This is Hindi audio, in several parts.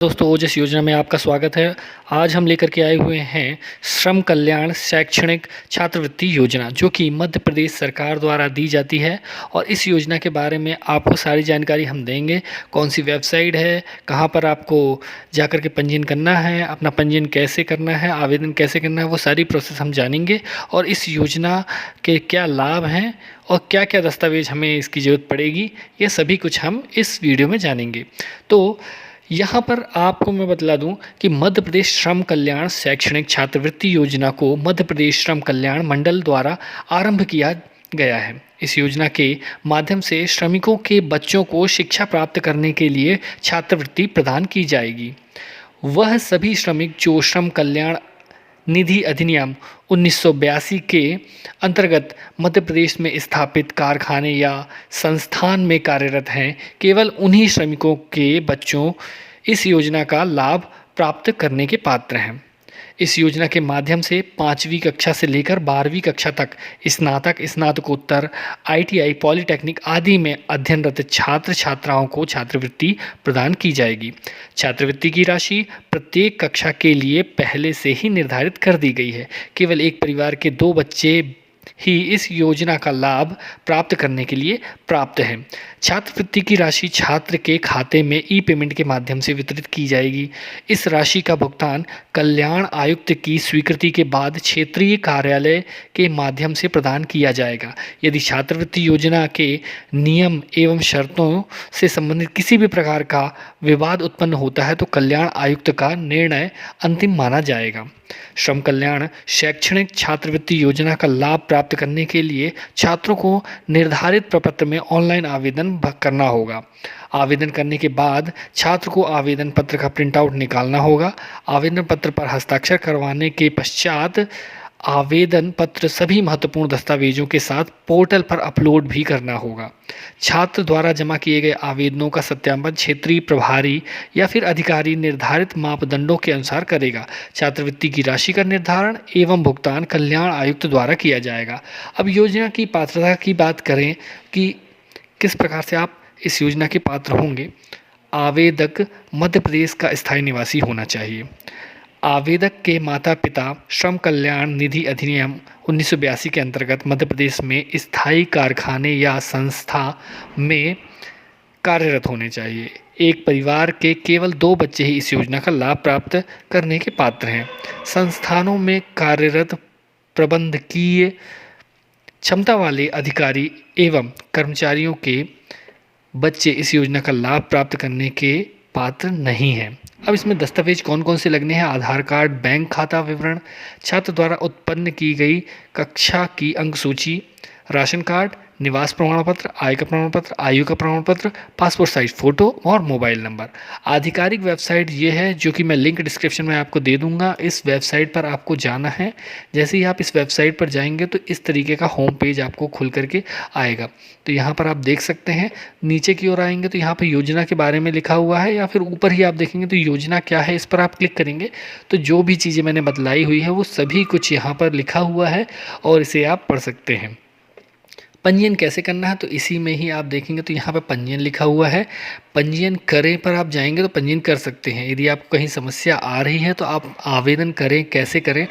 दोस्तों ओजस योजना में आपका स्वागत है। आज हम लेकर के आए हुए हैं श्रम कल्याण शैक्षणिक छात्रवृत्ति योजना, जो कि मध्य प्रदेश सरकार द्वारा दी जाती है। और इस योजना के बारे में आपको सारी जानकारी हम देंगे। कौन सी वेबसाइट है, कहां पर आपको जाकर के पंजीयन करना है, अपना पंजीयन कैसे करना है, आवेदन कैसे करना है, वो सारी प्रोसेस हम जानेंगे। और इस योजना के क्या लाभ हैं और क्या क्या दस्तावेज हमें इसकी ज़रूरत पड़ेगी, ये सभी कुछ हम इस वीडियो में जानेंगे। तो यहाँ पर आपको मैं बतला दूं कि मध्य प्रदेश श्रम कल्याण शैक्षणिक छात्रवृत्ति योजना को मध्य प्रदेश श्रम कल्याण मंडल द्वारा आरंभ किया गया है। इस योजना के माध्यम से श्रमिकों के बच्चों को शिक्षा प्राप्त करने के लिए छात्रवृत्ति प्रदान की जाएगी। वह सभी श्रमिक जो श्रम कल्याण निधि अधिनियम 1982 के अंतर्गत मध्य प्रदेश में स्थापित कारखाने या संस्थान में कार्यरत हैं, केवल उन्हीं श्रमिकों के बच्चों इस योजना का लाभ प्राप्त करने के पात्र हैं। इस योजना के माध्यम से 5वीं कक्षा से लेकर 12वीं कक्षा तक स्नातक, स्नातकोत्तर, ITI, पॉलिटेक्निक आदि में अध्ययनरत छात्र छात्राओं को छात्रवृत्ति प्रदान की जाएगी। छात्रवृत्ति की राशि प्रत्येक कक्षा के लिए पहले से ही निर्धारित कर दी गई है। केवल एक परिवार के 2 बच्चे ही इस योजना का लाभ प्राप्त करने के लिए प्राप्त है। छात्रवृत्ति की राशि छात्र के खाते में ई-पेमेंट के माध्यम से वितरित की जाएगी। इस राशि का भुगतान कल्याण आयुक्त की स्वीकृति के बाद क्षेत्रीय कार्यालय के माध्यम से प्रदान किया जाएगा। यदि छात्रवृत्ति योजना के नियम एवं शर्तों से संबंधित किसी भी प्रकार का विवाद उत्पन्न होता है तो कल्याण आयुक्त का निर्णय अंतिम माना जाएगा। श्रम कल्याण शैक्षणिक छात्रवृत्ति योजना का लाभ प्राप्त करने के लिए छात्रों को निर्धारित प्रपत्र में ऑनलाइन आवेदन करना होगा। आवेदन करने के बाद छात्र को आवेदन पत्र का प्रिंट आउट निकालना होगा। आवेदन पत्र पर हस्ताक्षर करवाने के पश्चात आवेदन पत्र सभी महत्वपूर्ण दस्तावेजों के साथ पोर्टल पर अपलोड भी करना होगा। छात्र द्वारा जमा किए गए आवेदनों का सत्यापन क्षेत्रीय प्रभारी या फिर अधिकारी निर्धारित मापदंडों के अनुसार करेगा। छात्रवृत्ति की राशि का निर्धारण एवं भुगतान कल्याण आयुक्त द्वारा किया जाएगा। अब योजना की पात्रता की बात करें कि किस प्रकार से आप इस योजना के पात्र होंगे। आवेदक मध्य प्रदेश का स्थायी निवासी होना चाहिए। आवेदक के माता पिता श्रम कल्याण निधि अधिनियम 1982 के अंतर्गत मध्य प्रदेश में स्थायी कारखाने या संस्था में कार्यरत होने चाहिए। एक परिवार के केवल 2 बच्चे ही इस योजना का लाभ प्राप्त करने के पात्र हैं। संस्थानों में कार्यरत प्रबंधकीय क्षमता वाले अधिकारी एवं कर्मचारियों के बच्चे इस योजना का लाभ प्राप्त करने के पात्र नहीं हैं। अब इसमें दस्तावेज कौन कौन से लगने हैं। आधार कार्ड, बैंक खाता विवरण, छात्र द्वारा उत्पन्न की गई कक्षा की अंक सूची, राशन कार्ड, निवास प्रमाण पत्र, आय का प्रमाण पत्र, आयु का प्रमाण पत्र, पासपोर्ट साइज फ़ोटो और मोबाइल नंबर। आधिकारिक वेबसाइट ये है, जो कि मैं लिंक डिस्क्रिप्शन में आपको दे दूंगा। इस वेबसाइट पर आपको जाना है। जैसे ही आप इस वेबसाइट पर जाएंगे तो इस तरीके का होम पेज आपको खुल करके आएगा। तो यहाँ पर आप देख सकते हैं, नीचे की ओर आएंगे तो यहाँ पर योजना के बारे में लिखा हुआ है, या फिर ऊपर ही आप देखेंगे तो योजना क्या है, इस पर आप क्लिक करेंगे तो जो भी चीज़ें मैंने बतलाई हुई है वो सभी कुछ यहाँ पर लिखा हुआ है और इसे आप पढ़ सकते हैं। पंजीयन कैसे करना है तो इसी में ही आप देखेंगे तो यहाँ पर पंजीयन लिखा हुआ है। पंजीयन करें पर आप जाएंगे तो पंजीयन कर सकते हैं। यदि आपको कहीं समस्या आ रही है तो आप आवेदन करें कैसे करें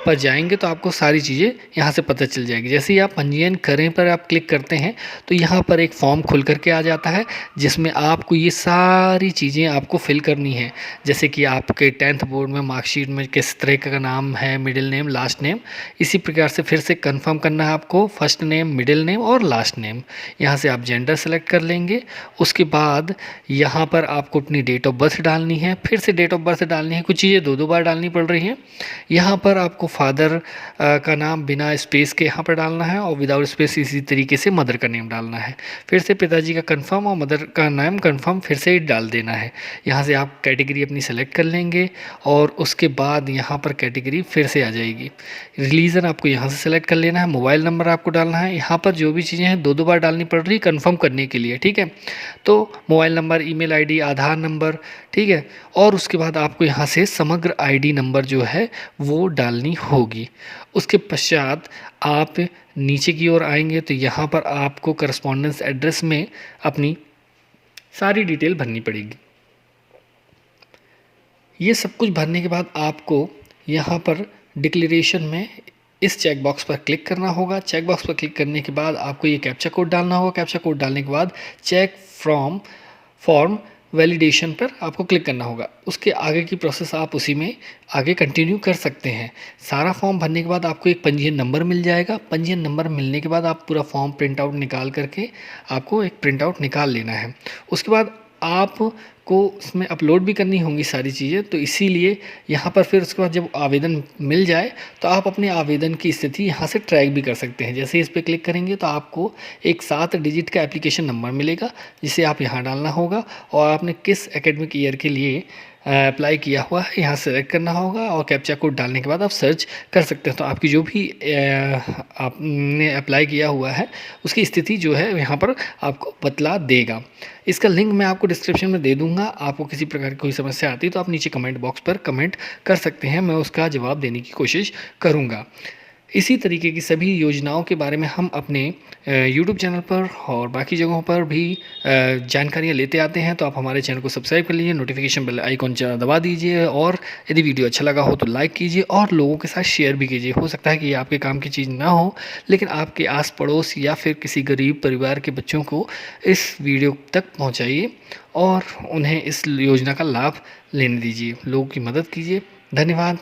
पर जाएंगे तो आपको सारी चीज़ें यहाँ से पता चल जाएगी। जैसे ही आप पंजीयन करें पर आप क्लिक करते हैं तो यहाँ पर एक फॉर्म खुल करके आ जाता है, जिसमें आपको ये सारी चीज़ें आपको फिल करनी है। जैसे कि आपके 10th बोर्ड में मार्कशीट में किस तरह का नाम है, मिडिल नेम, लास्ट नेम। इसी प्रकार से फिर से कंफर्म करना है आपको, फर्स्ट नेम, मिडिल नेम और लास्ट नेम। यहाँ से आप जेंडर सेलेक्ट कर लेंगे। उसके बाद यहाँ पर आपको अपनी डेट ऑफ बर्थ डालनी है, फिर से डेट ऑफ बर्थ डालनी है। कुछ चीज़ें 2 बार डालनी पड़ रही हैं। यहाँ पर आपको फादर का नाम बिना स्पेस के यहाँ पर डालना है और विदाउट स्पेस इसी तरीके से मदर का नेम डालना है। फिर से पिताजी का कंफर्म और मदर का नाम कंफर्म फिर से डाल देना है। यहाँ से आप कैटेगरी अपनी सेलेक्ट कर लेंगे और उसके बाद यहाँ पर कैटेगरी फिर से आ जाएगी। रिलीजन आपको यहाँ से सेलेक्ट कर लेना है। मोबाइल नंबर आपको डालना है। यहाँ पर जो भी चीज़ें हैं 2 बार डालनी पड़ रही है कंफर्म करने के लिए, ठीक है। तो मोबाइल नंबर, ईमेल आईडी, आधार नंबर, ठीक है। और उसके बाद आपको यहाँ से समग्र आईडी नंबर जो है वो डालनी होगी। उसके पश्चात आप नीचे की ओर आएंगे तो यहाँ पर आपको करस्पॉन्डेंस एड्रेस में अपनी सारी डिटेल भरनी पड़ेगी। ये सब कुछ भरने के बाद आपको यहाँ पर डिक्लेरेशन में इस चेक बॉक्स पर क्लिक करना होगा। चेक बॉक्स पर क्लिक करने के बाद आपको ये कैप्चा कोड डालना होगा। कैप्चा कोड डालने के बाद चेक फ्रॉम फॉर्म वैलिडेशन पर आपको क्लिक करना होगा। उसके आगे की प्रोसेस आप उसी में आगे कंटिन्यू कर सकते हैं। सारा फॉर्म भरने के बाद आपको एक पंजीयन नंबर मिल जाएगा। पंजीयन नंबर मिलने के बाद आप पूरा फॉर्म प्रिंट आउट निकाल करके आपको एक प्रिंट आउट निकाल लेना है। उसके बाद आपको उसमें अपलोड भी करनी होंगी सारी चीज़ें, तो इसीलिए यहाँ पर फिर उसके बाद जब आवेदन मिल जाए तो आप अपने आवेदन की स्थिति यहाँ से ट्रैक भी कर सकते हैं। जैसे इस पर क्लिक करेंगे तो आपको एक 7 डिजिट का एप्लीकेशन नंबर मिलेगा जिसे आप यहाँ डालना होगा और आपने किस एकेडमिक ईयर के लिए अप्लाई किया हुआ है यहाँ सेलेक्ट करना होगा और कैप्चा कोड डालने के बाद आप सर्च कर सकते हैं। तो आपकी जो भी आपने अप्लाई किया हुआ है उसकी स्थिति जो है यहाँ पर आपको बतला देगा। इसका लिंक मैं आपको डिस्क्रिप्शन में दे दूंगा। आपको किसी प्रकार की कोई समस्या आती है तो आप नीचे कमेंट बॉक्स पर कमेंट कर सकते हैं, मैं उसका जवाब देने की कोशिश करूँगा। इसी तरीके की सभी योजनाओं के बारे में हम अपने यूट्यूब चैनल पर और बाकी जगहों पर भी जानकारियाँ लेते आते हैं। तो आप हमारे चैनल को सब्सक्राइब कर लीजिए, नोटिफिकेशन बेल आइकॉन दबा दीजिए और यदि वीडियो अच्छा लगा हो तो लाइक कीजिए और लोगों के साथ शेयर भी कीजिए। हो सकता है कि ये आपके काम की चीज़ ना हो, लेकिन आपके आस पड़ोस या फिर किसी गरीब परिवार के बच्चों को इस वीडियो तक पहुँचाइए और उन्हें इस योजना का लाभ लेने दीजिए। लोगों की मदद कीजिए। धन्यवाद।